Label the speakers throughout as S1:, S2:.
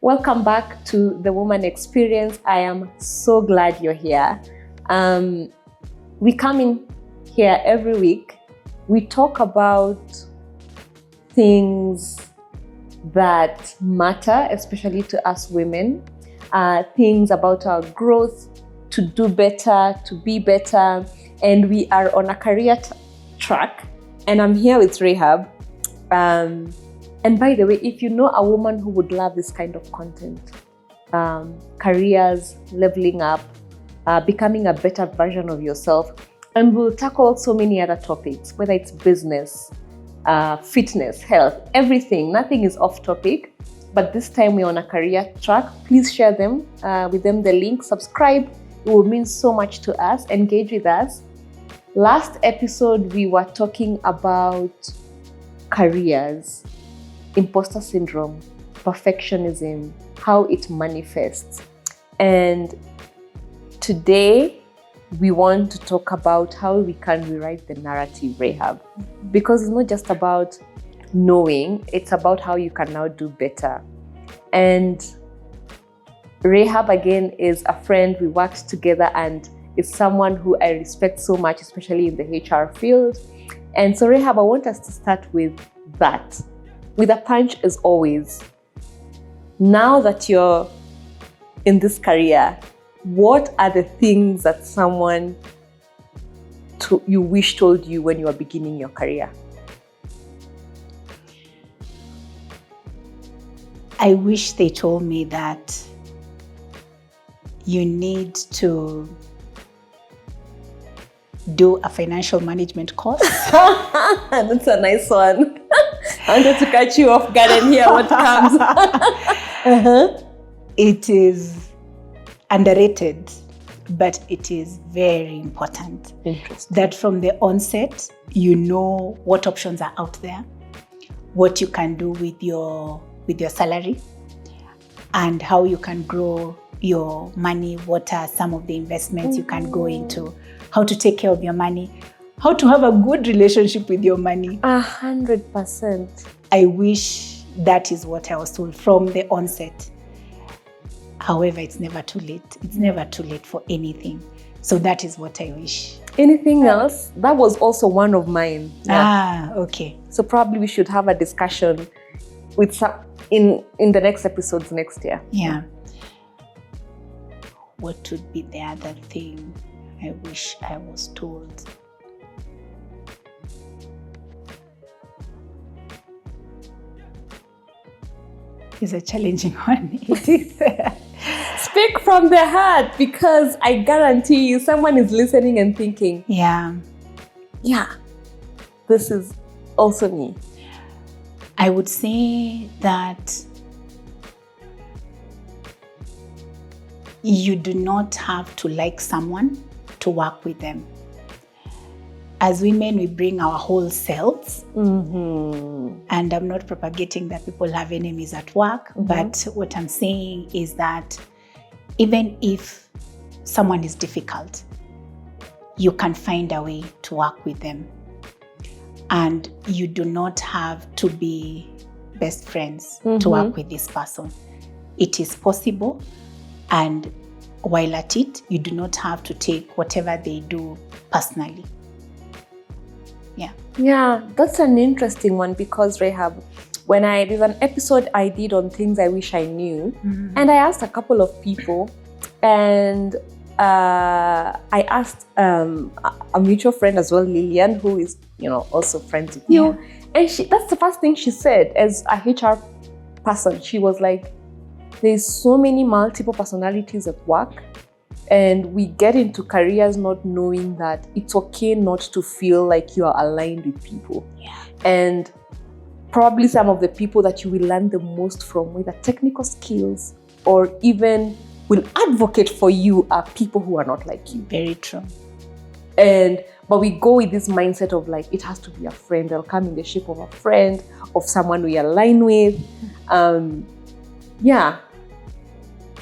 S1: Welcome back to the Woman Experience. I am so glad you're here. We come in here every week. We talk about things that matter, especially to us women, things about our growth, to do better, to be better. And we are on a career track. And I'm here with Rahab. And by the way, if you know a woman who would love this kind of content, careers, leveling up, becoming a better version of yourself, and we'll tackle so many other topics, whether it's business, fitness, health, everything. Nothing is off topic, but this time we're on a career track. Please share them with them the link, subscribe. It will mean so much to us. Engage with us. Last episode, we were talking about careers, imposter syndrome, perfectionism, how it manifests. And today, we want to talk about how we can rewrite the narrative, Rahab. Because it's not just about knowing, it's about how you can now do better. And Rahab, again, is a friend. We worked together and is someone who I respect so much, especially in the HR field. And so, Rahab, I want us to start with that. With a punch as always. Now that you're in this career, what are the things that someone you wish told you when you were beginning your career?
S2: I wish they told me that you need to do a financial management course.
S1: That's a nice one. I wanted to catch you off guard and hear what comes.
S2: It is underrated, but it is very important.
S1: Interesting.
S2: That from the onset, you know what options are out there, what you can do with your salary, and how you can grow your money, what are some of the investments you can go into, how to take care of your money, how to have a good relationship with your money.
S1: 100%.
S2: I wish that is what I was told from the onset. However, it's never too late. It's never too late for anything. So that is what I wish.
S1: Anything else? That was also one of mine.
S2: Yeah. Okay.
S1: So probably we should have a discussion with some in the next episodes next year.
S2: Yeah. What would be the other thing I wish I was told? It's a challenging one.
S1: Speak from the heart, because I guarantee you someone is listening and thinking, yeah, this is also me.
S2: I would say that you do not have to like someone to work with them. As women, we bring our whole selves.
S1: Mm-hmm.
S2: And I'm not propagating that people have enemies at work, but what I'm saying is that even if someone is difficult, you can find a way to work with them. And you do not have to be best friends to work with this person. It is possible. And while at it, you do not have to take whatever they do personally.
S1: Yeah, that's an interesting one, because Rahab, there's an episode I did on things I wish I knew, and I asked a couple of people, and I asked a mutual friend as well, Lillian, who is also friends with you, and that's the first thing she said as a HR person. She was like, there's so many multiple personalities at work, and we get into careers not knowing that it's okay not to feel like you are aligned with people. And probably some of the people that you will learn the most from, whether technical skills or even will advocate for you, are people who are not like you.
S2: Very true.
S1: But we go with this mindset of like, it has to be a friend. They'll come in the shape of a friend, of someone we align with.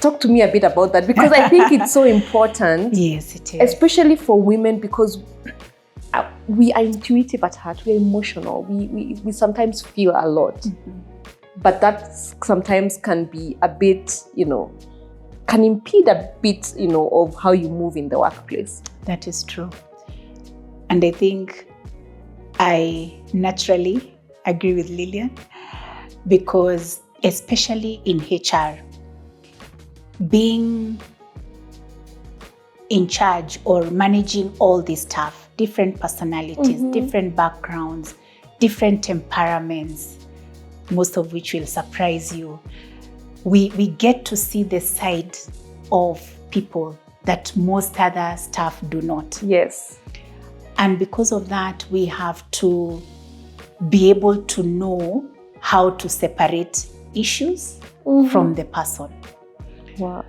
S1: Talk to me a bit about that, because I think it's so important.
S2: Yes, it is.
S1: Especially for women, because we are intuitive at heart, we're emotional. We sometimes feel a lot. but that sometimes can be a bit, can impede a bit, of how you move in the workplace.
S2: That is true. And I think I naturally agree with Lillian, because especially in HR, being in charge or managing all this stuff, different personalities, different backgrounds, different temperaments, most of which will surprise you. We get to see the side of people that most other staff do not.
S1: Yes.
S2: And because of that, we have to be able to know how to separate issues from the person.
S1: Wow.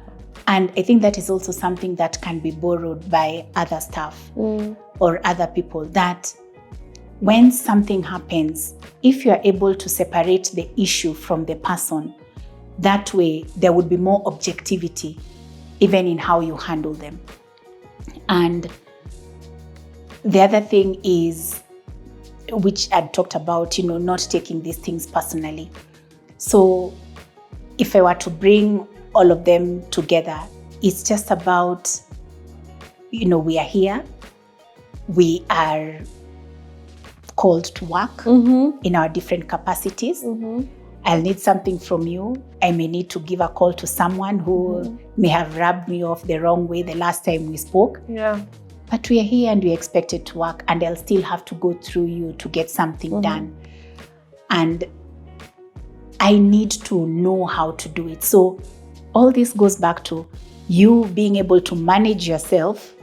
S2: And I think that is also something that can be borrowed by other staff or other people, that when something happens, if you are able to separate the issue from the person, that way there would be more objectivity even in how you handle them. And the other thing is, which I talked about, not taking these things personally. So if I were to bring all of them together, it's just about, we are here, we are called to work in our different capacities. I'll need something from you. I may need to give a call to someone who may have rubbed me off the wrong way the last time we spoke.
S1: Yeah.
S2: But we are here and we're expected to work, and I'll still have to go through you to get something done. And I need to know how to do it. So all this goes back to you being able to manage yourself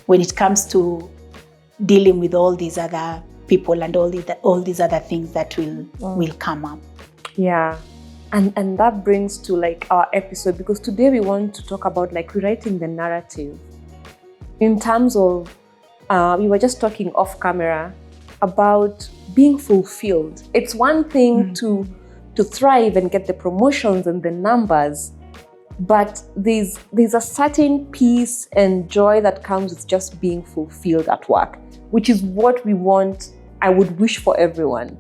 S2: when it comes to dealing with all these other people and all these other things that will come up.
S1: Yeah. And that brings to our episode, because today we want to talk about rewriting the narrative in terms of, we were just talking off camera about being fulfilled. It's one thing to thrive and get the promotions and the numbers, but there's a certain peace and joy that comes with just being fulfilled at work, which is what we want. I would wish for everyone,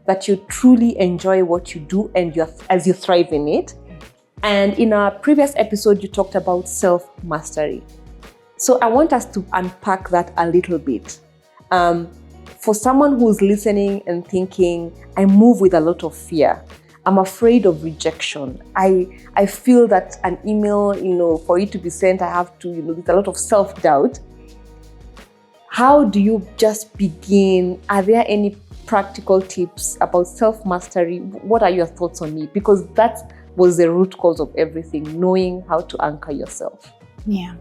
S1: that you truly enjoy what you do and as you thrive in it. And in our previous episode, you talked about self-mastery. So I want us to unpack that a little bit. For someone who's listening and thinking, I move with a lot of fear, I'm afraid of rejection, I feel that an email, for it to be sent, I have to, with a lot of self-doubt. How do you just begin? Are there any practical tips about self-mastery? What are your thoughts on it? Because that was the root cause of everything, knowing how to anchor yourself.
S2: Yeah.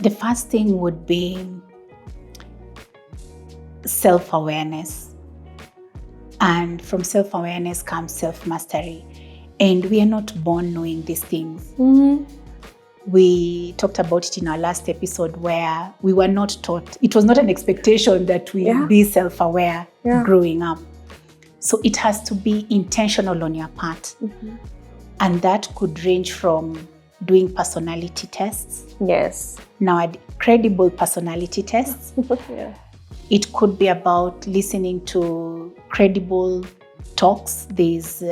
S2: The first thing would be self-awareness. And from self-awareness comes self-mastery. And we are not born knowing these things. We talked about it in our last episode, where we were not taught. It was not an expectation that we be self-aware growing up. So it has to be intentional on your part. And that could range from doing personality tests.
S1: Yes.
S2: Now, credible personality tests. It could be about listening to credible talks. There's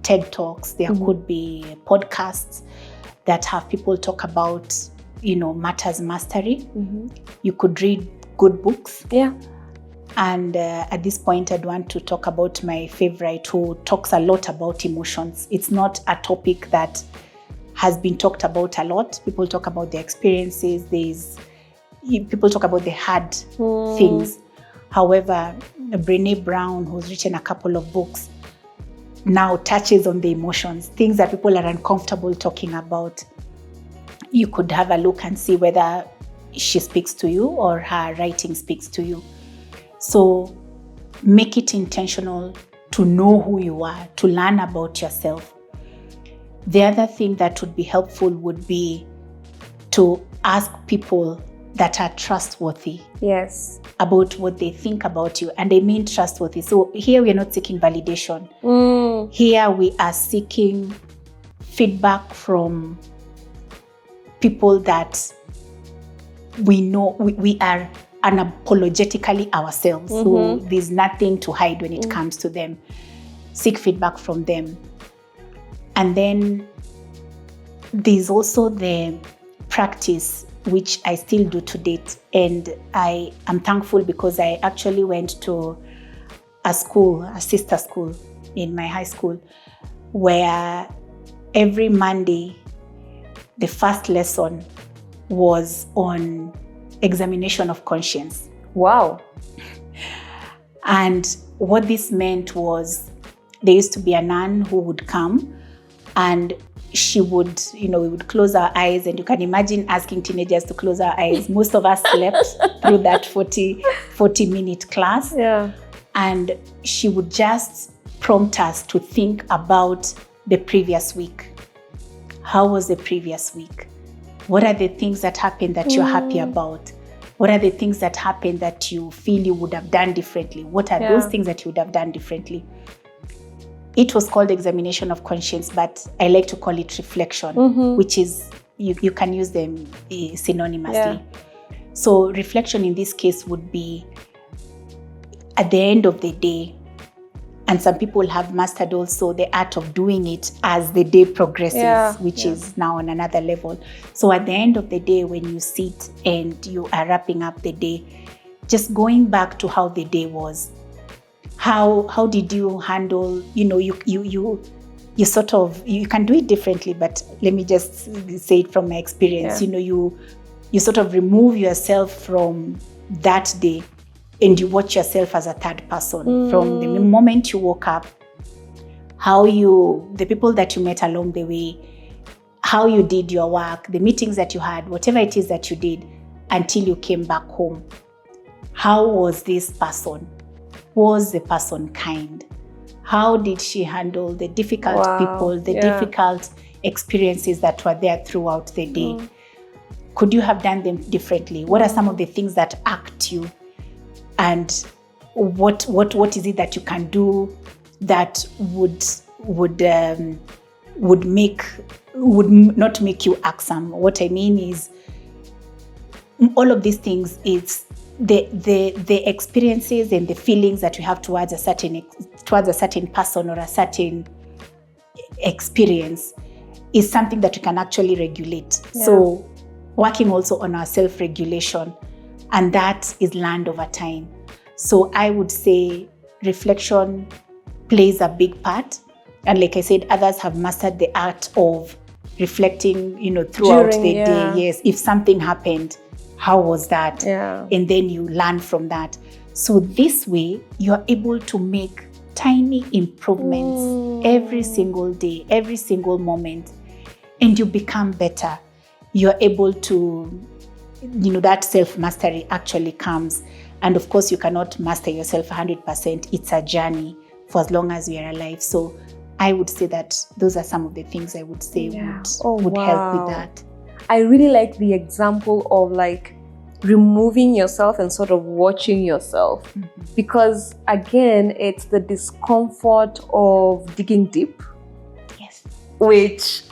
S2: TED Talks. There could be podcasts that have people talk about, matters mastery. You could read good books.
S1: Yeah.
S2: And at this point, I'd want to talk about my favorite, who talks a lot about emotions. It's not a topic that has been talked about a lot. People talk about their experiences. People talk about the hard things. However, Brené Brown, who's written a couple of books, now touches on the emotions, things that people are uncomfortable talking about. You could have a look and see whether she speaks to you or her writing speaks to you. So make it intentional to know who you are, to learn about yourself. The other thing that would be helpful would be to ask people that are trustworthy.
S1: Yes.
S2: About what they think about you. And I mean trustworthy. So here we are not seeking validation. Here we are seeking feedback from people that we know we are unapologetically ourselves. So there's nothing to hide when it comes to them. Seek feedback from them. And then there's also the practice, which I still do to date. And I am thankful because I actually went to a school, a sister school in my high school, where every Monday, the first lesson was on examination of conscience.
S1: Wow.
S2: And what this meant was there used to be a nun who would come, and she would, we would close our eyes, and you can imagine asking teenagers to close our eyes. Most of us slept through that 40-minute class.
S1: Yeah.
S2: And she would just prompt us to think about the previous week. How was the previous week? What are the things that happened that you're happy about? What are the things that happened that you feel you would have done differently? What are those things that you would have done differently? It was called examination of conscience, but I like to call it reflection, which is, you can use them synonymously. Yeah. So reflection in this case would be at the end of the day, and some people have mastered also the art of doing it as the day progresses, which is now on another level. So at the end of the day, when you sit and you are wrapping up the day, just going back to how the day was. How did you handle, you sort of, you can do it differently, but let me just say it from my experience. Yeah. You sort of remove yourself from that day, and you watch yourself as a third person from the moment you woke up, the people that you met along the way, how you did your work, the meetings that you had, whatever it is that you did until you came back home. How was this person? Was the person kind? How did she handle the difficult people, the difficult experiences that were there throughout the day? Could you have done them differently? What are some of the things that irked you? And what is it that you can do that would not make you irksome? What I mean is, all of these things, it's the experiences and the feelings that you have towards a certain person or a certain experience is something that you can actually regulate. Yeah. So working also on our self-regulation, and that is learned over time. So I would say reflection plays a big part. And like I said, others have mastered the art of reflecting, throughout the day. Yes, if something happened, how was that? Yeah. And then you learn from that. So this way, you're able to make tiny improvements every single day, every single moment, and you become better. You're able to, that self-mastery actually comes. And of course, you cannot master yourself 100%. It's a journey for as long as we are alive. So I would say that those are some of the things I would say would help with that.
S1: I really like the example of removing yourself and sort of watching yourself. Because again, it's the discomfort of digging deep.
S2: Yes.
S1: Which,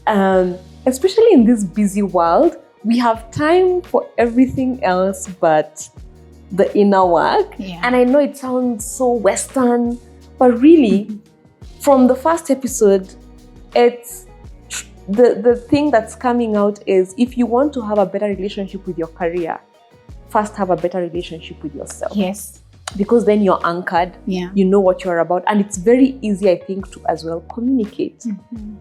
S1: especially in this busy world, we have time for everything else but the inner work. Yeah. And I know it sounds so Western, but really, from the first episode, it's the thing that's coming out is, if you want to have a better relationship with your career, first have a better relationship with yourself.
S2: Yes.
S1: Because then you're anchored, you know what you're about. And it's very easy, I think, to as well communicate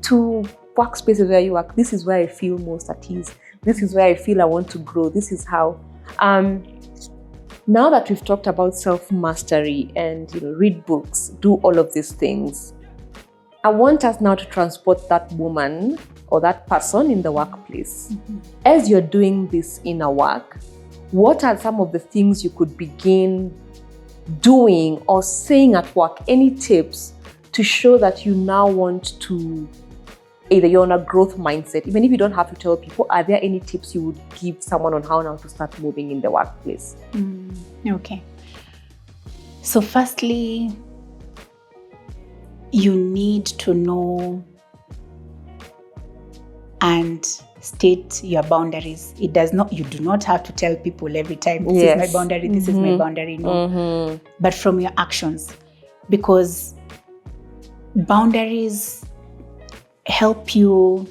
S1: to workspaces where you work. This is where I feel most at ease. This is where I feel I want to grow. This is how. Now that we've talked about self-mastery and read books, do all of these things, I want us now to transport that woman or that person in the workplace. As you're doing this inner work, what are some of the things you could begin doing or saying at work? Any tips to show that you now want to, either you're on a growth mindset, even if you don't have to tell people, are there any tips you would give someone on how now to start moving in the workplace?
S2: Okay. So firstly, you need to know and state your boundaries. You do not have to tell people every time, this
S1: Yes.
S2: is my boundary, this is my boundary, no. But from your actions, because boundaries help you,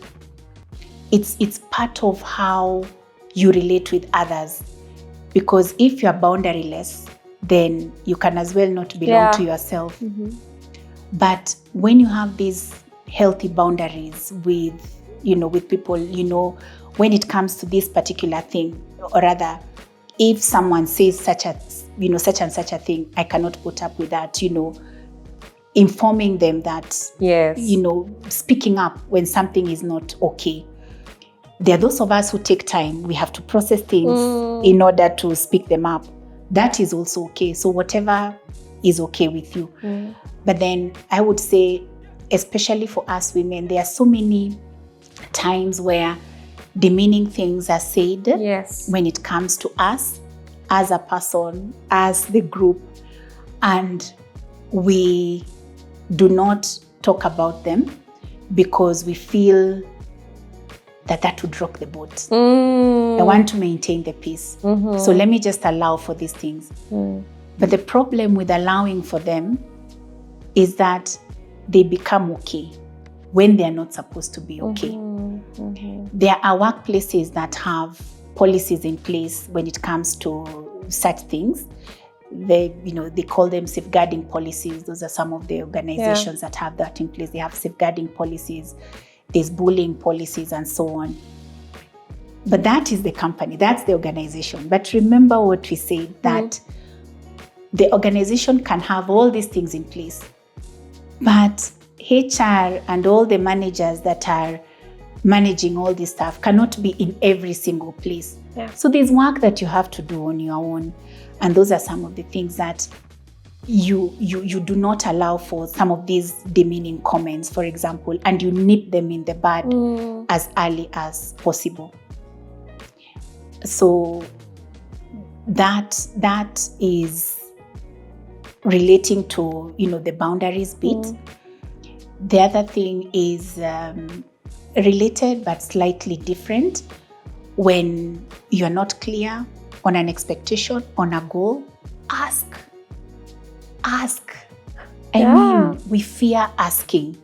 S2: it's part of how you relate with others. Because if you're boundaryless, then you can as well not belong to yourself. But when you have these healthy boundaries with people, when it comes to this particular thing, or rather, if someone says such and such a thing, I cannot put up with that, informing them that, speaking up when something is not okay. There are those of us who take time. We have to process things in order to speak them up. That is also okay. So whatever is okay with you. But then I would say, especially for us women, there are so many times where demeaning things are said when it comes to us as a person, as the group, and we do not talk about them because we feel that would rock the boat. I want to maintain the peace. So let me just allow for these things. But the problem with allowing for them is that they become okay when they're not supposed to be okay. There are workplaces that have policies in place when it comes to such things. They call them safeguarding policies. Those are some of the organizations that have that in place. They have safeguarding policies. There's bullying policies and so on. But that is the company, that's the organization. But remember what we said, that the organization can have all these things in place, but HR and all the managers that are managing all this stuff cannot be in every single place. So there's work that you have to do on your own. And those are some of the things that you do not allow for some of these demeaning comments, for example, and you nip them in the bud as early as possible. So that is relating to the boundaries bit. The other thing is related but slightly different. When you're not clear on an expectation, on a goal, ask. I mean, we fear asking.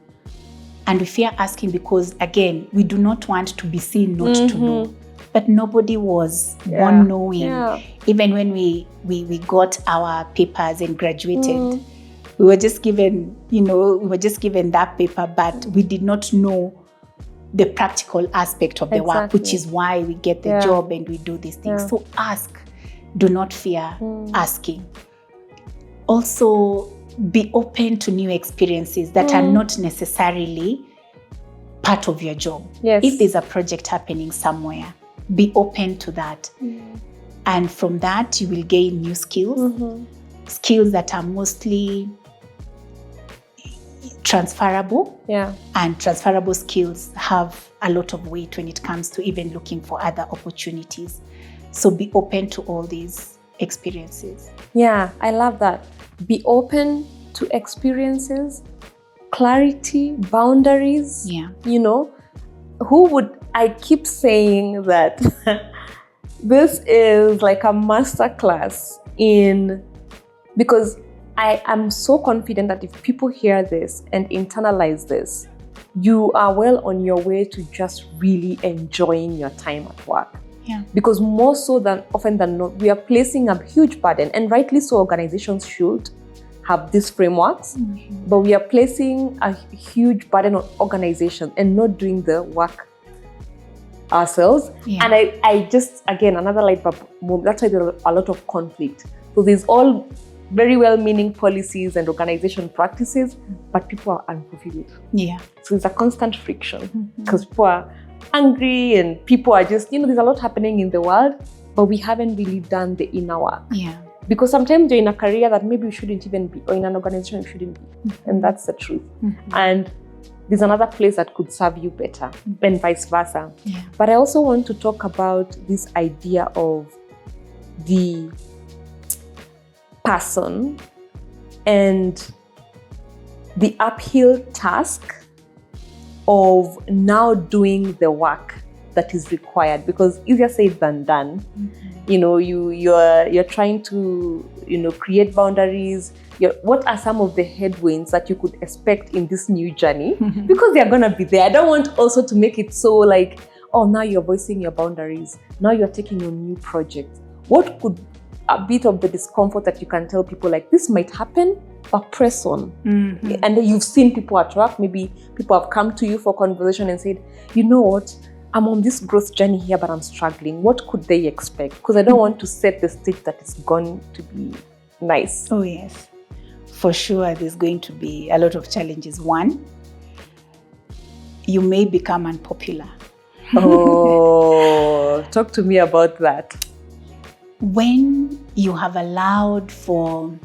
S2: And we fear asking because, again, we do not want to be seen not to know. But nobody was born knowing. Even when we got our papers and graduated, we were just given, that paper, but we did not know the practical aspect of the work, which is why we get the job and we do these things. So ask. Do not fear asking. Also, be open to new experiences that are not necessarily part of your job. If there's a project happening somewhere, be open to that. And from that, you will gain new skills, skills that are mostly transferable. And transferable skills have a lot of weight when it comes to even looking for other opportunities. So be open to all these experiences.
S1: Yeah, I love that. Be open to experiences, clarity, boundaries. I keep saying that this is like a masterclass because I am so confident that if people hear this and internalize this, you are well on your way to just really enjoying your time at work. Because more so than often than not, we are placing a huge burden, and rightly so, organizations should have these frameworks, but we are placing a huge burden on organizations and not doing the work ourselves. And I just, again, another light bulb moment, that's why there's a lot of conflict. So there's all very well-meaning policies and organization practices, but people are unfulfilled. So it's a constant friction because people are angry and people are just, there's a lot happening in the world, but we haven't really done the inner work. Because sometimes you're in a career that maybe you shouldn't even be, or in an organization you shouldn't be. And that's the truth. And there's another place that could serve you better, and vice versa. But I also want to talk about this idea of the person and the uphill task of now doing the work that is required, because easier said than done. You know, you're trying to, you know, create boundaries. What are some of the headwinds that you could expect in this new journey? Because they're gonna be there. I don't want also to make it so like, oh, now you're voicing your boundaries. Now you're taking on new projects. What could a bit of the discomfort that you can tell people, like, this might happen, but press on. And then you've seen people at work, maybe people have come to you for conversation and said, you know what, I'm on this growth journey here, but I'm struggling. What could they expect? Because I don't want to set the stage that it's going to be nice.
S2: Oh, yes. For sure, there's going to be a lot of challenges. One, you may become unpopular.
S1: Oh, talk to me about that.
S2: When you have allowed for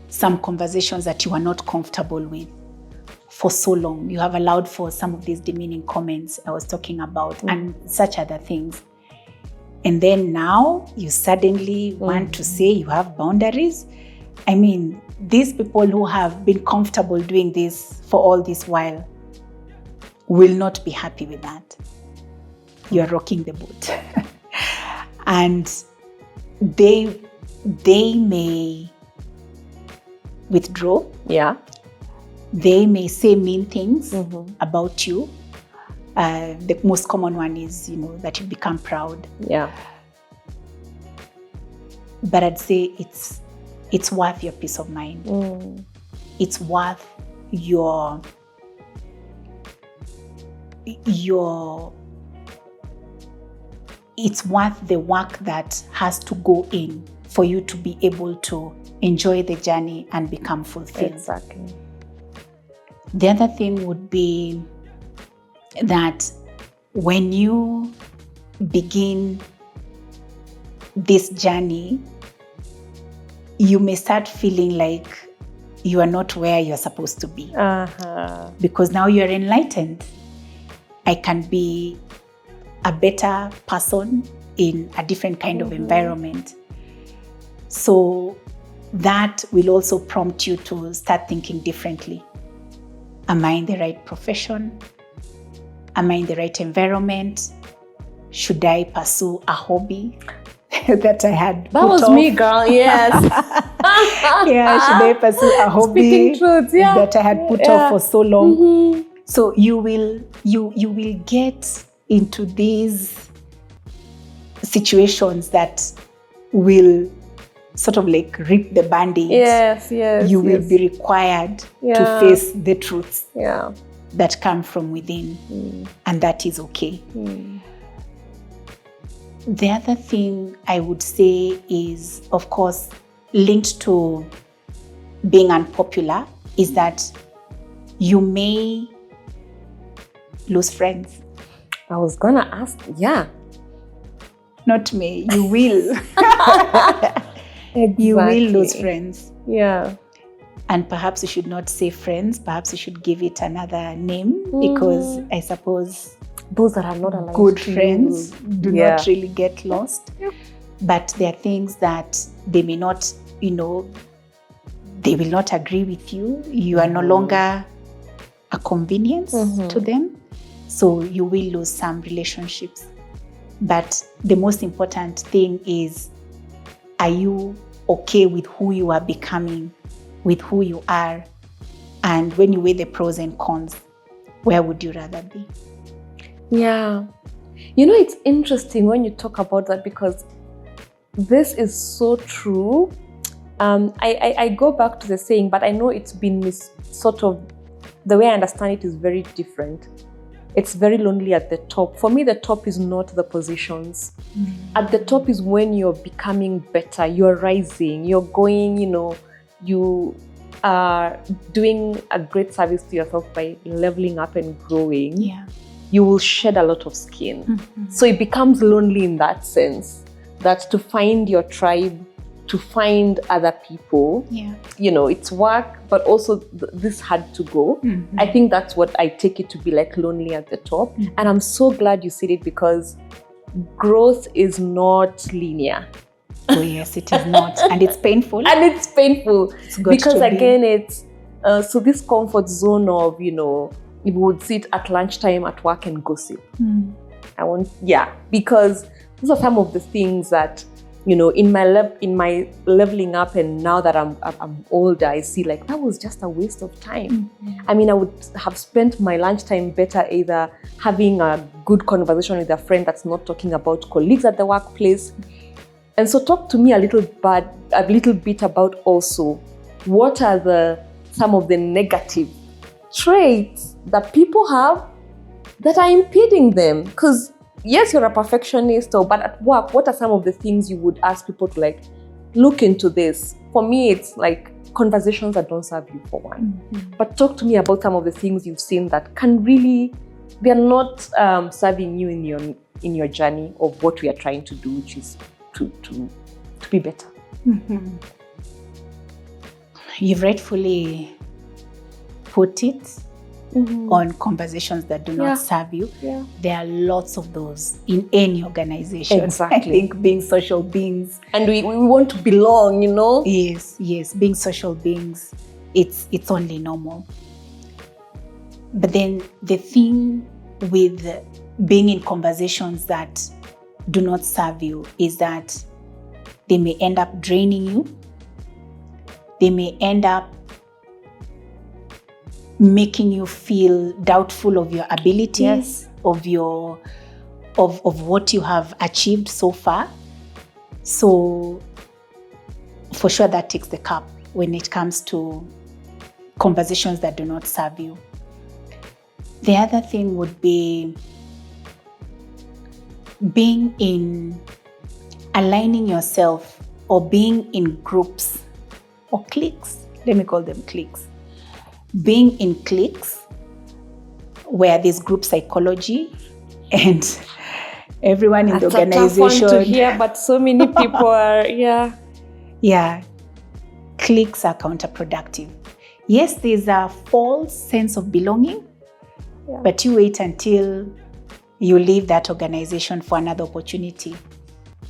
S2: some conversations that you are not comfortable with for so long, you have allowed for some of these demeaning comments I was talking about and such other things. And then now you suddenly want to say you have boundaries. I mean, these people who have been comfortable doing this for all this while will not be happy with that. You're rocking the boat. And they may withdraw.
S1: Yeah.
S2: They may say mean things about you. The most common one is, you know, that you become proud.
S1: Yeah.
S2: But I'd say it's worth your peace of mind. It's worth it's worth the work that has to go in for you to be able to enjoy the journey and become fulfilled.
S1: Exactly.
S2: The other thing would be that when you begin this journey, you may start feeling like you are not where you're supposed to be. Because now you're enlightened. I can be a better person in a different kind of environment. So that will also prompt you to start thinking differently. Am I in the right profession? Am I in the right environment? Should I pursue a hobby that I had
S1: That was me, girl. Yes.
S2: Yeah, should I pursue a hobby that I had put off for so long? So you will get into these situations that will sort of like rip the Band-Aid.
S1: Yes.
S2: You will be required to face the truths that come from within, and that is okay. The other thing I would say is, of course, linked to being unpopular, is that you may lose friends.
S1: I was gonna ask,
S2: Not may, you will. You will lose friends.
S1: Yeah.
S2: And perhaps you should not say friends, perhaps you should give it another name, because I suppose
S1: those that are not aligned
S2: good
S1: to
S2: friends
S1: you.
S2: do not really get lost. But there are things that they may not, they will not agree with you. You are no longer a convenience to them. So you will lose some relationships. But the most important thing is, are you okay with who you are becoming, with who you are? And when you weigh the pros and cons, where would you rather be?
S1: Yeah. It's interesting when you talk about that, because this is so true. I go back to the saying, but I know it's been the way I understand it is very different. It's very lonely at the top. For me, the top is not the positions. At the top is when you're becoming better, you're rising, you're going, you are doing a great service to yourself by leveling up and growing.
S2: Yeah.
S1: You will shed a lot of skin. So it becomes lonely in that sense, that to find your tribe, to find other people, it's work, but also this had to go. I think that's what I take it to be, like, lonely at the top. And I'm so glad you said it, because growth is not linear.
S2: Oh yes, it is not. And it's painful.
S1: It's because again, it's so this comfort zone of, we would sit at lunchtime at work and gossip. because those are some of the things that, in my leveling up, and now that I'm older, I see like that was just a waste of time. I mean, I would have spent my lunchtime better either having a good conversation with a friend that's not talking about colleagues at the workplace. And so talk to me a little bit about also what are some of the negative traits that people have that are impeding them. Because yes, you're a perfectionist, but at work, what are some of the things you would ask people to like look into this? For me, it's like conversations that don't serve you, for one. But talk to me about some of the things you've seen that can really, they're not serving you in your journey of what we are trying to do, which is to be better.
S2: You've rightfully put it. On conversations that do not serve you. There are lots of those in any organization.
S1: Exactly.
S2: I think being social beings.
S1: And we want to belong,
S2: Yes, being social beings, it's only normal. But then the thing with being in conversations that do not serve you is that they may end up draining you. They may end up making you feel doubtful of your abilities, of what you have achieved so far. So for sure that takes the cup when it comes to conversations that do not serve you. The other thing would be aligning yourself or being in groups or cliques. Let me call them cliques. Being in cliques where there's group psychology and everyone in the organization.
S1: That's a tough one to hear, but so many people are,
S2: cliques are counterproductive. Yes, there's a false sense of belonging, but you wait until you leave that organization for another opportunity.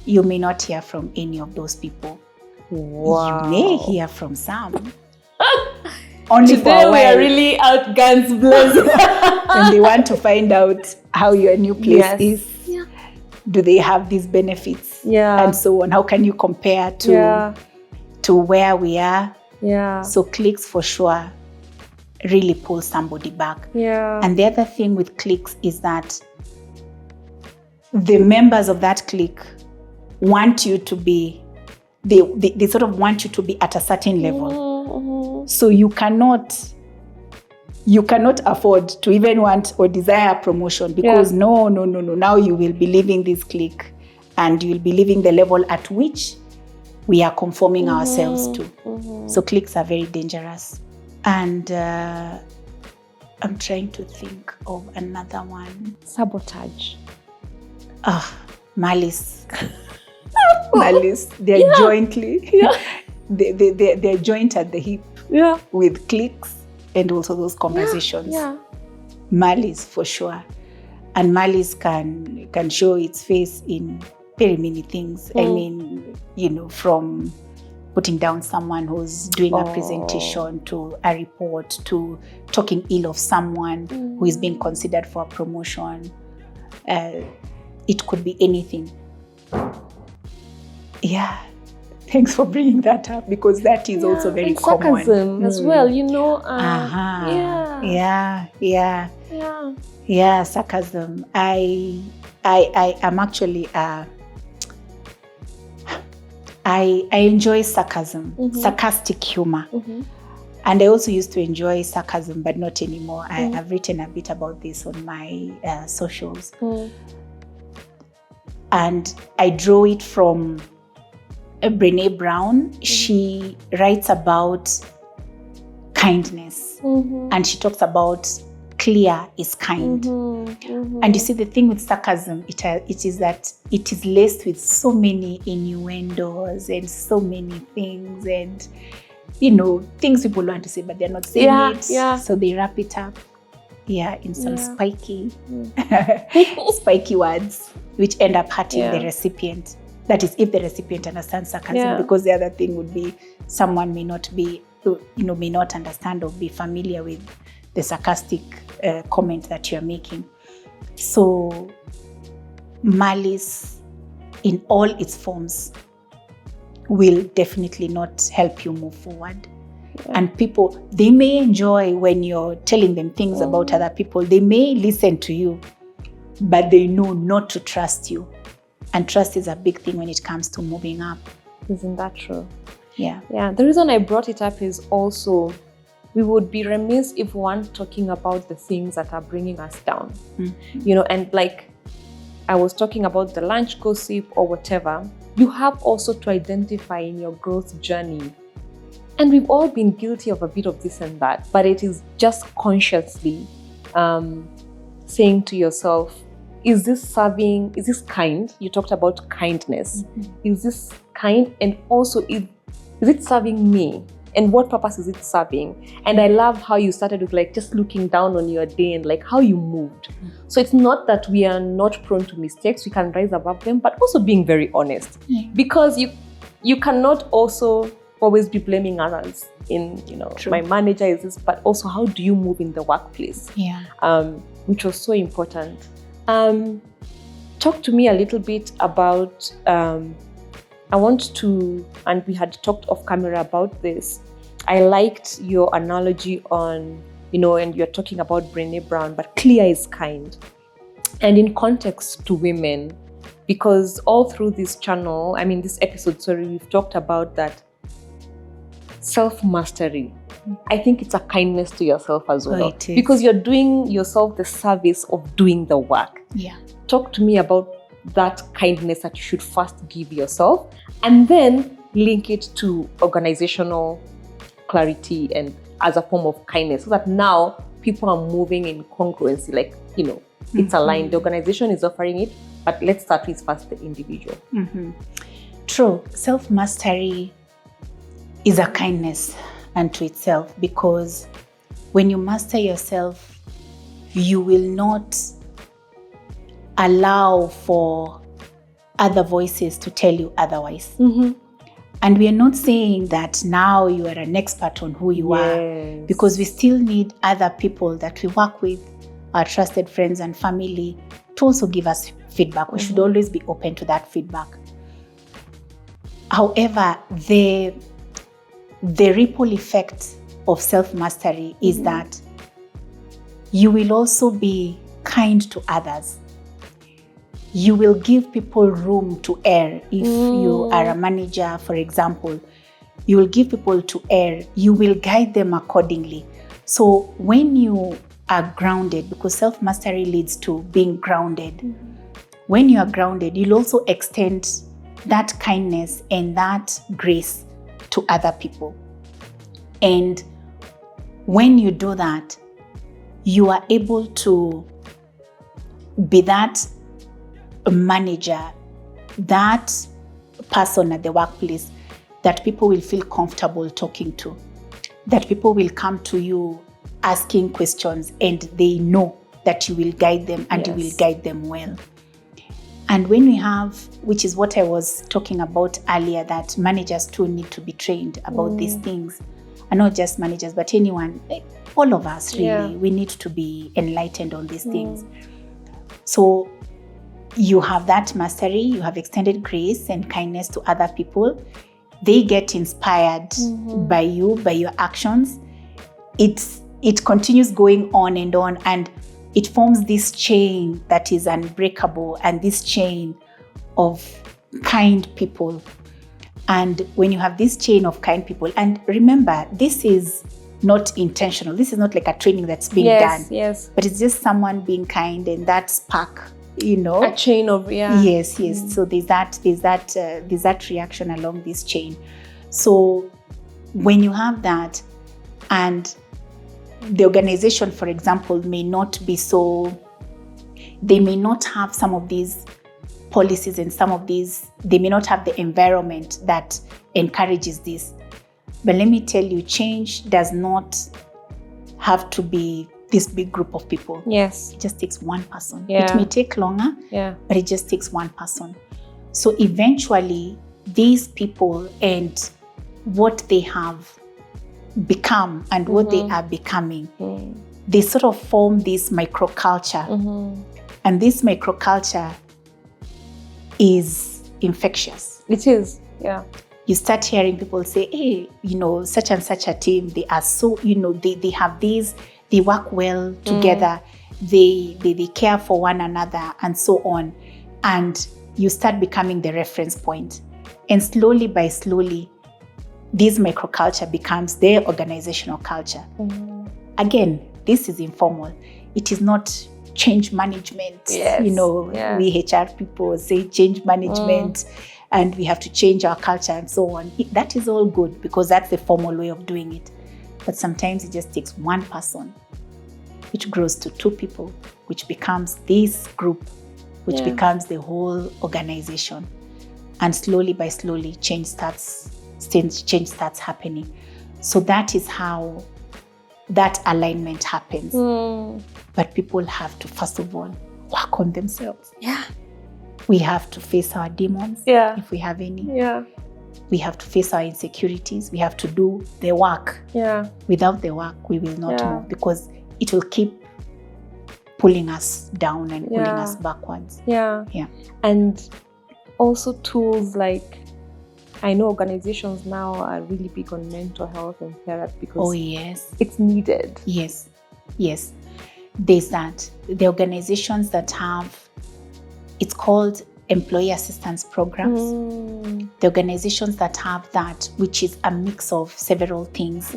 S2: You may not hear from any of those people.
S1: Wow.
S2: You may hear from some. Only
S1: today we are really out guns blazing.
S2: And they want to find out how your new place is. Do they have these benefits? And so on. How can you compare to where we are? So cliques for sure really pull somebody back. And the other thing with cliques is that the members of that clique want you to be, they sort of want you to be at a certain level. So you cannot afford to even want or desire a promotion because no. Now you will be leaving this clique and you will be leaving the level at which we are conforming ourselves to. So cliques are very dangerous. And I'm trying to think of another one.
S1: Sabotage.
S2: Malice. Malice. They're jointly. They're joint at the hip with cliques and also those conversations. Malice for sure. And malice can show its face in very many things. I mean, from putting down someone who's doing a presentation to a report to talking ill of someone who is being considered for a promotion. It could be anything. Thanks for bringing that up because that is also very common.
S1: Sarcasm as well,
S2: Sarcasm. I am actually I enjoy sarcasm, sarcastic humor. And I also used to enjoy sarcasm, but not anymore. I've written a bit about this on my socials. And I draw it from Brené Brown. She writes about kindness and she talks about clear is kind. And you see the thing with sarcasm, it is that it is laced with so many innuendos and so many things and things people want to say but they're not saying it. So they wrap it up in some spiky words which end up hurting the recipient. That is, if the recipient understands sarcasm, because the other thing would be someone may not understand or be familiar with the sarcastic comment that you're making. So malice in all its forms will definitely not help you move forward. Yeah. And people, they may enjoy when you're telling them things about other people. They may listen to you, but they know not to trust you. And trust is a big thing when it comes to moving up.
S1: Isn't that true?
S2: Yeah.
S1: Yeah. The reason I brought it up is also we would be remiss if we weren't talking about the things that are bringing us down. You know, and like I was talking about the lunch gossip or whatever, you have also to identify in your growth journey. And we've all been guilty of a bit of this and that, but it is just consciously saying to yourself, is this serving, is this kind? You talked about kindness. Is this kind? And also, is it serving me? And what purpose is it serving? And I love how you started with like just looking down on your day and like how you moved. So it's not that we are not prone to mistakes, we can rise above them, but also being very honest. Because you cannot also always be blaming others in, you know,
S2: True.
S1: My manager is this, but also how do you move in the workplace? Which was so important. Talk to me a little bit about, I want to, and we had talked off camera about this. I liked your analogy on, you know, and you're talking about Brené Brown, but clear is kind. And in context to women, because all through this channel, I mean, this episode, sorry, we've talked about that self-mastery. I think it's a kindness to yourself as well.
S2: It is.
S1: Because you're doing yourself the service of doing the work.
S2: Yeah.
S1: Talk to me about that kindness that you should first give yourself and then link it to organizational clarity and as a form of kindness so that now people are moving in congruency, like, you know, it's aligned. The organization is offering it, but let's start with first the individual.
S2: True. Self-mastery is a kindness unto itself, because when you master yourself, you will not allow for other voices to tell you otherwise. And we are not saying that now you are an expert on who you are, because we still need other people that we work with, our trusted friends and family, to also give us feedback. We should always be open to that feedback. However, the ripple effect of self-mastery is that you will also be kind to others. You will give people room to err. If you are a manager, for example, you will give people to err. You will guide them accordingly. So when you are grounded, because self-mastery leads to being grounded, when you are grounded, you'll also extend that kindness and that grace to other people. And when you do that, you are able to be that manager, that person at the workplace that people will feel comfortable talking to, that people will come to you asking questions and they know that you will guide them and you will guide them well. And when we have, which is what I was talking about earlier, that managers too need to be trained about these things. And not just managers, but anyone, all of us really, we need to be enlightened on these things. So you have that mastery, you have extended grace and kindness to other people. They get inspired by you, by your actions. It continues going on, and it forms this chain that is unbreakable, and this chain of kind people. And when you have this chain of kind people, and remember, this is not intentional. This is not like a training that's being done. But it's just someone being kind, and that spark, you know,
S1: a chain of
S2: Yes. So there's that reaction along this chain. So when you have that, and the organization, for example, may not be so, they may not have some of these policies and some of these, they may not have the environment that encourages this. But let me tell you, change does not have to be this big group of people.
S1: Yes.
S2: It just takes one person. It may take longer, but it just takes one person. So eventually, these people and what they have become and what they are becoming, they sort of form this microculture. And this microculture
S1: is
S2: infectious.
S1: It is, yeah.
S2: You start hearing people say, hey, such and such a team, they are so, they have these, they work well together, they care for one another, and so on. And you start becoming the reference point. And slowly by slowly, this microculture becomes their organizational culture. Again, this is informal. It is not change management.
S1: Yes.
S2: We HR people say change management and we have to change our culture and so on. That is all good because that's the formal way of doing it. But sometimes it just takes one person, which grows to two people, which becomes this group, which becomes the whole organization. And slowly by slowly, change starts happening. So that is how that alignment happens. But people have to, first of all, work on themselves.
S1: Yeah.
S2: We have to face our demons, if we have any.
S1: Yeah.
S2: We have to face our insecurities. We have to do the work.
S1: Yeah.
S2: Without the work, we will not move because it will keep pulling us down and pulling us backwards.
S1: Yeah.
S2: Yeah.
S1: And also tools like, I know organizations now are really big on mental health and therapy because it's needed.
S2: Yes. There's that. The organizations that have, it's called employee assistance programs. The organizations that have that, which is a mix of several things,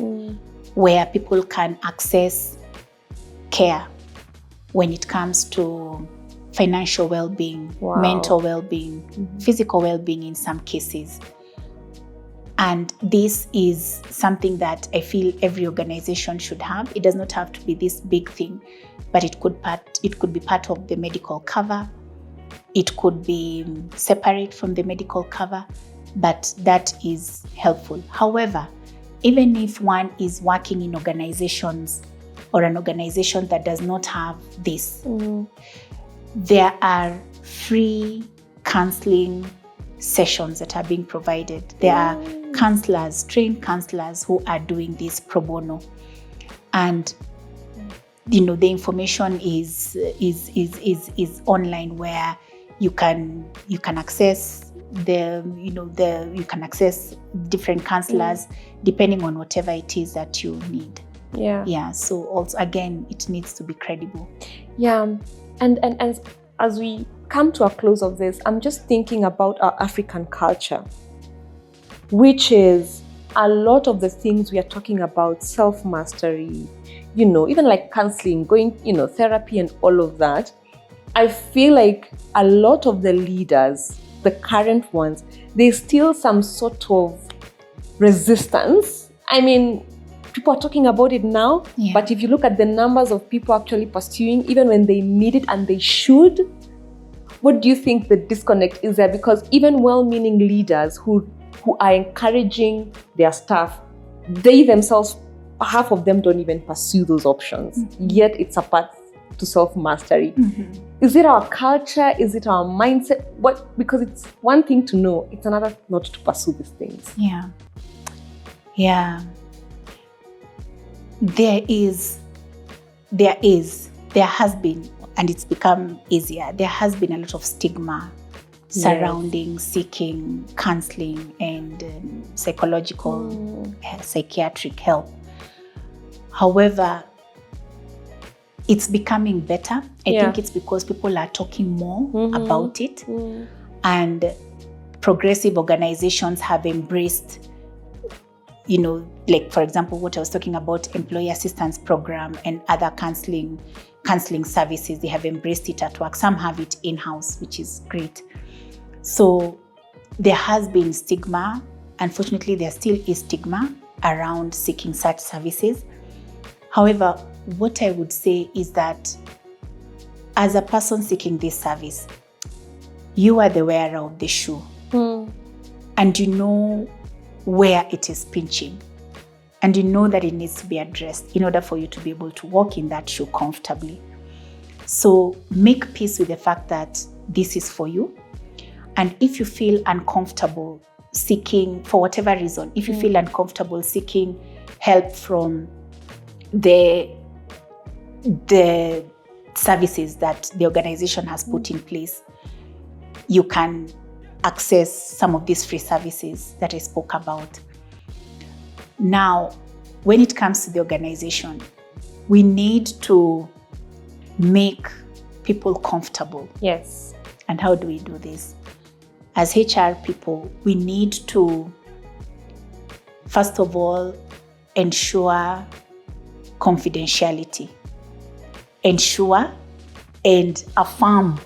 S2: where people can access care when it comes to financial well-being, mental well-being, physical well-being in some cases. And this is something that I feel every organization should have. It does not have to be this big thing, but it could be part of the medical cover. It could be separate from the medical cover, but that is helpful. However, even if one is working in organizations or an organization that does not have this, there are free counseling sessions that are being provided. There are counselors, trained counselors who are doing this pro bono. And the information is online where you can access you can access different counselors depending on whatever it is that you need. Yeah. So also again, it needs to be credible.
S1: Yeah. And as we come to a close of this, I'm just thinking about our African culture, which is a lot of the things we are talking about, self-mastery, even like counseling, going, therapy and all of that. I feel like a lot of the leaders, the current ones, there's still some sort of resistance. I mean, people are talking about it now, but if you look at the numbers of people actually pursuing, even when they need it and they should, what do you think the disconnect is there? Because even well-meaning leaders who are encouraging their staff, they themselves, half of them don't even pursue those options. Yet it's a path to self-mastery. Is it our culture? Is it our mindset? Because it's one thing to know, it's another not to pursue these things.
S2: Yeah. There has been, and it's become easier, there has been a lot of stigma surrounding seeking counseling and psychological, psychiatric help. However, it's becoming better. I think it's because people are talking more about it, and progressive organizations have embraced, like for example, what I was talking about, employee assistance program and other counseling services. They have embraced it at work. Some have it in-house, which is great. So there has been stigma. Unfortunately, there still is stigma around seeking such services. However, what I would say is that as a person seeking this service, you are the wearer of the shoe. And you know where it is pinching. And you know that it needs to be addressed in order for you to be able to walk in that shoe comfortably. So make peace with the fact that this is for you. And if you feel uncomfortable seeking, for whatever reason, if you feel uncomfortable seeking help from the services that the organization has put in place, you can access some of these free services that I spoke about. Now, when it comes to the organization, we need to make people comfortable.
S1: Yes.
S2: And how do we do this? As HR people, we need to, first of all, ensure confidentiality. Ensure and affirm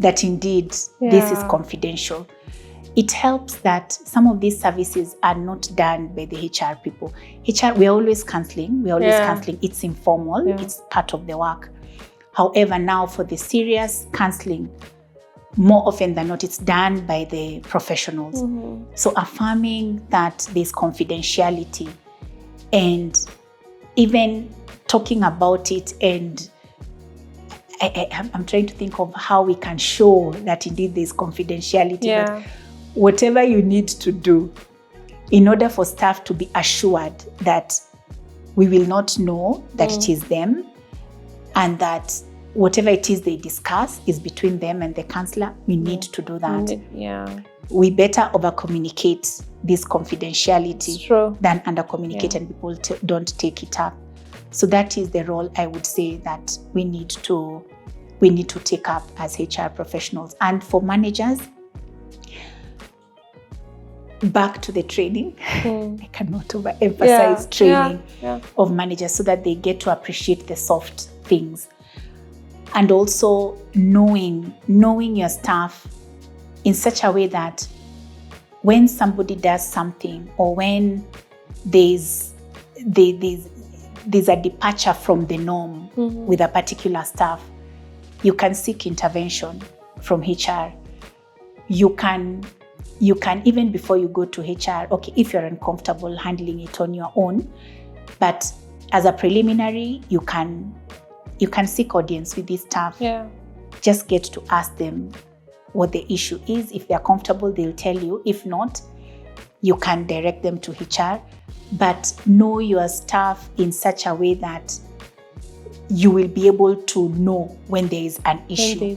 S2: that indeed this is confidential. It helps that some of these services are not done by the HR people. We're always counseling. It's informal. It's part of the work. However, now for the serious counseling, more often than not, it's done by the professionals. So affirming that there's confidentiality and even talking about it, and I'm trying to think of how we can show that indeed there's confidentiality. But whatever you need to do in order for staff to be assured that we will not know that it is them, and that whatever it is they discuss is between them and the counselor, we need to do that. We better over-communicate this confidentiality than under-communicate and people don't take it up. So that is the role I would say that we need to take up as HR professionals. And for managers, back to the training. I cannot overemphasize training of managers so that they get to appreciate the soft things. And also knowing your staff in such a way that when somebody does something, or when there's a departure from the norm with a particular staff, you can seek intervention from HR. You can even before you go to HR, okay, if you're uncomfortable handling it on your own, but as a preliminary, you can seek audience with this staff. Just get to ask them what the issue is. If they're comfortable, they'll tell you. If not, you can direct them to HR. But know your staff in such a way that you will be able to know when there is an issue.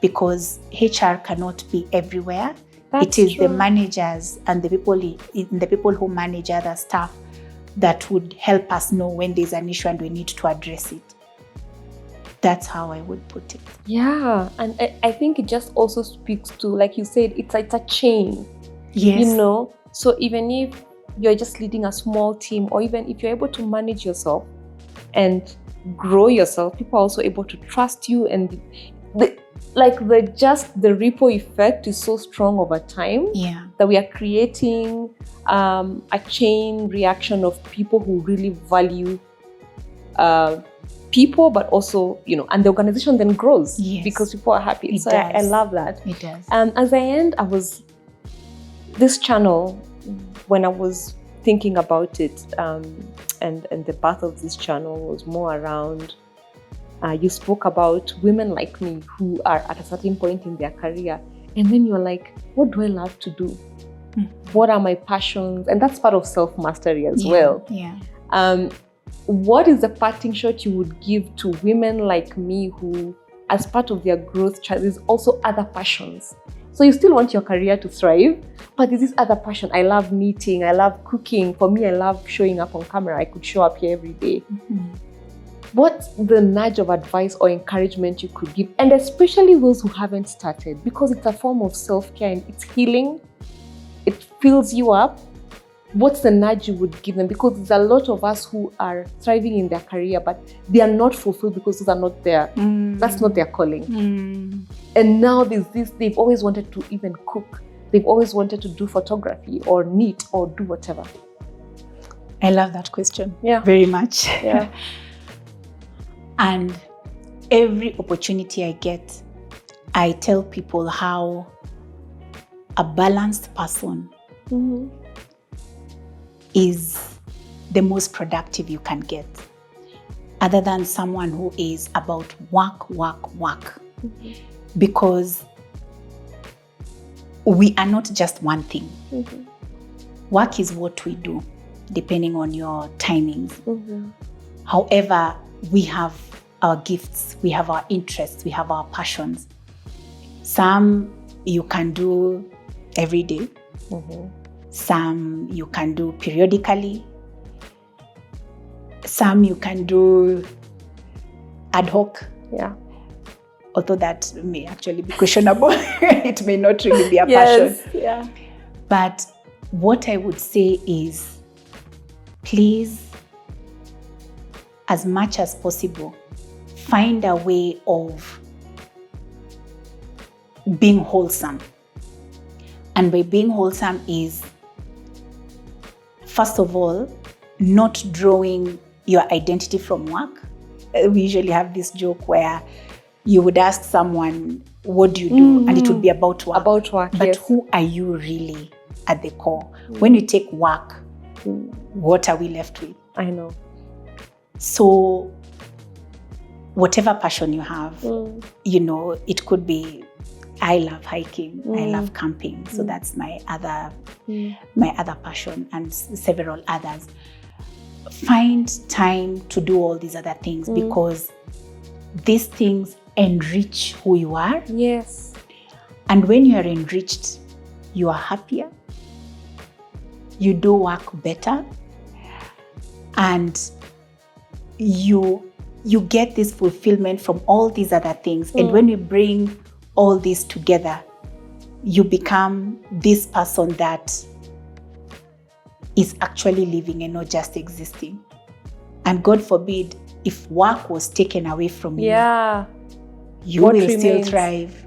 S2: Because HR cannot be everywhere. It is the managers and the people who manage other staff that would help us know when there's an issue and we need to address it. That's how I would put it.
S1: Yeah, and I think it just also speaks to, like you said, it's a chain.
S2: Yes.
S1: You know, so even if you're just leading a small team, or even if you're able to manage yourself and grow yourself, people are also able to trust you, and the ripple effect is so strong over time that we are creating a chain reaction of people who really value people, but also, and the organization then grows because people are happy. So I love that.
S2: It does.
S1: As I end, this channel, when I was thinking about it, and the birth of this channel was more around, you spoke about women like me who are at a certain point in their career, and then you're like, what do I love to do? What are my passions? And that's part of self-mastery as well. What is the parting shot you would give to women like me who, as part of their growth, there's also other passions? So you still want your career to thrive, but there's this other passion. I love knitting, I love cooking. For me, I love showing up on camera. I could show up here every day. What's the nudge of advice or encouragement you could give? And especially those who haven't started, because it's a form of self-care and it's healing. It fills you up. What's the nudge you would give them? Because there's a lot of us who are thriving in their career, but they are not fulfilled because those are not their, that's not their calling. And now there's this, they've always wanted to even cook. They've always wanted to do photography or knit or do whatever.
S2: I love that question very much. And every opportunity I get, I tell people how a balanced person is the most productive you can get, other than someone who is about work. Because we are not just one thing. Work is what we do, depending on your timings. However, we have our gifts, we have our interests, we have our passions. Some you can do every day. Some you can do periodically. Some you can do ad hoc.
S1: Yeah.
S2: Although that may actually be questionable. It may not really be a passion.
S1: Yeah.
S2: But what I would say is, please, as much as possible, find a way of being wholesome. And by being wholesome is, first of all, not drawing your identity from work. We usually have this joke where you would ask someone, what do you do? And it would be about work.
S1: About work,
S2: But
S1: yes.
S2: who are you really at the core? When you take work, what are we left with?
S1: I know.
S2: So whatever passion you have, it could be, I love hiking, I love camping. So that's my other passion, and several others. Find time to do all these other things because these things enrich who you are.
S1: Yes.
S2: And when you are enriched, you are happier, you do work better, and you get this fulfillment from all these other things. And when you bring all this together, you become this person that is actually living and not just existing. And God forbid, if work was taken away from you, you
S1: What
S2: will
S1: remains?
S2: still thrive.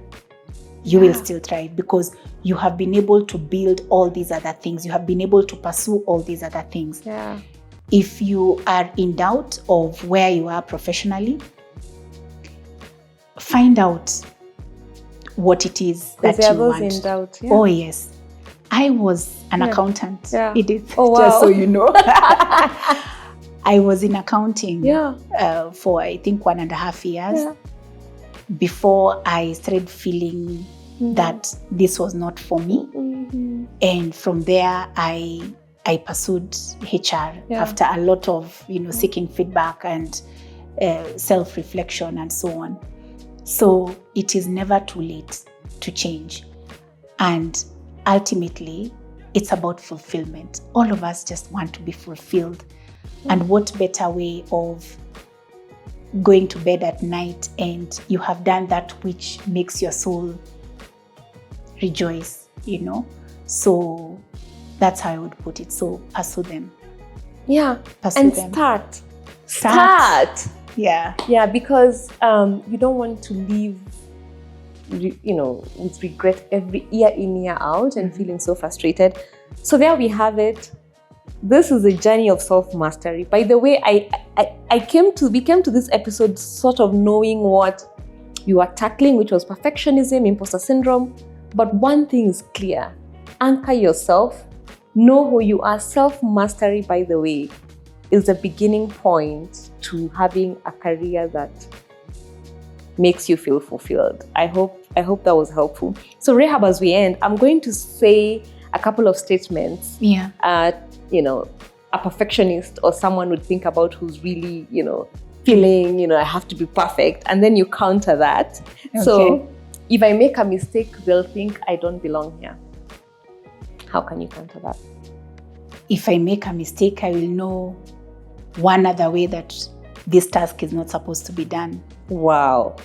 S2: You will still thrive because you have been able to build all these other things. You have been able to pursue all these other things.
S1: Yeah.
S2: If you are in doubt of where you are professionally, find out what it is that
S1: There are
S2: you
S1: those
S2: want.
S1: in doubt. Yeah.
S2: Oh, yes. I was an accountant.
S1: Yeah.
S2: Edith,
S1: Oh, wow.
S2: just so you know. I was in accounting for, I think, 1.5 years before I started feeling that this was not for me. And from there, I pursued HR after a lot of, seeking feedback and self-reflection and so on. So it is never too late to change. And ultimately, it's about fulfillment. All of us just want to be fulfilled. And what better way of going to bed at night and you have done that which makes your soul rejoice, So that's how I would put it. So pursue them.
S1: Yeah.
S2: Pursue
S1: and
S2: them.
S1: Start.
S2: Yeah.
S1: Yeah, because you don't want to live, with regret every year in, year out and feeling so frustrated. So there we have it. This is a journey of self-mastery. By the way, we came to this episode sort of knowing what you are tackling, which was perfectionism, imposter syndrome. But one thing is clear. Anchor yourself. Know who you are. Self-mastery, by the way, is the beginning point to having a career that makes you feel fulfilled. I hope that was helpful. So Rahab, as we end, I'm going to say a couple of statements.
S2: Yeah.
S1: A perfectionist or someone would think about who's really, feeling, I have to be perfect. And then you counter that.
S2: Okay.
S1: So if I make a mistake, they'll think I don't belong here. How can you counter that?
S2: If I make a mistake, I will know one other way that this task is not supposed to be done.
S1: Wow.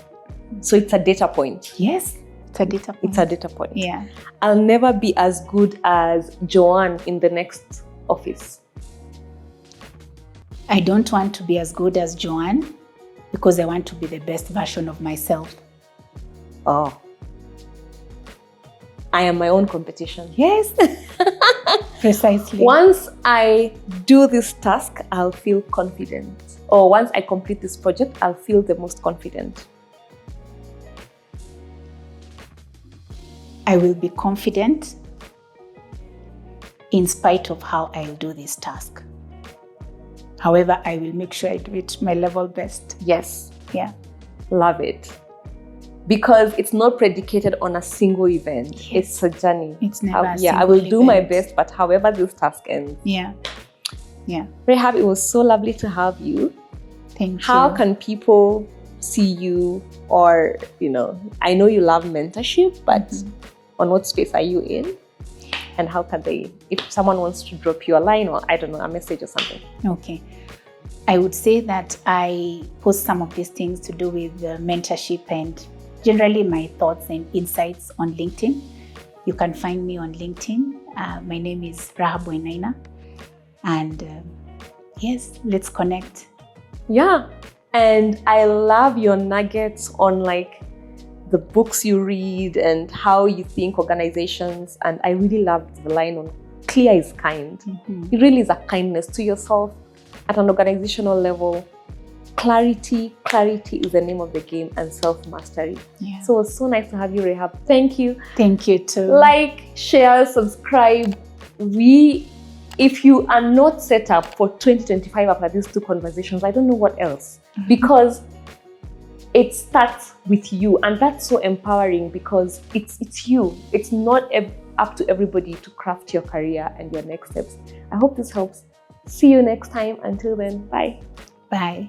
S1: So it's a data point.
S2: Yes, it's a data point.
S1: It's a data point.
S2: Yeah.
S1: I'll never be as good as Joanne in the next office.
S2: I don't want to be as good as Joanne because I want to be the best version of myself.
S1: Oh. I am my own competition.
S2: Yes. Precisely.
S1: Once I do this task, I'll feel confident. Or once I complete this project, I'll feel the most confident.
S2: I will be confident in spite of how I'll do this task. However, I will make sure I do it my level best.
S1: Yes.
S2: Yeah.
S1: Love it. Because it's not predicated on a single event. Yes. It's a journey.
S2: It's never a
S1: I will do my
S2: event.
S1: best, but however this task ends.
S2: Yeah. Yeah.
S1: Rahab, it was so lovely to have you.
S2: Thank you.
S1: How can people see you or, I know you love mentorship, but on what space are you in, and how can they, if someone wants to drop you a line or I don't know, a message or something.
S2: Okay. I would say that I post some of these things to do with mentorship and generally my thoughts and insights on LinkedIn. You can find me on LinkedIn. My name is Rahab Wenaina. And yes, let's connect.
S1: Yeah. And I love your nuggets on like the books you read and how you think organizations. And I really loved the line on clear is kind. It really is a kindness to yourself at an organizational level. Clarity is the name of the game, and self-mastery.
S2: Yeah.
S1: So it's so nice to have you, Rahab. Thank you.
S2: Thank you too.
S1: Like, share, subscribe. If you are not set up for 2025 after these 2 conversations, I don't know what else. Because it starts with you, and that's so empowering because it's you. It's not up to everybody to craft your career and your next steps. I hope this helps. See you next time. Until then, bye.
S2: Bye.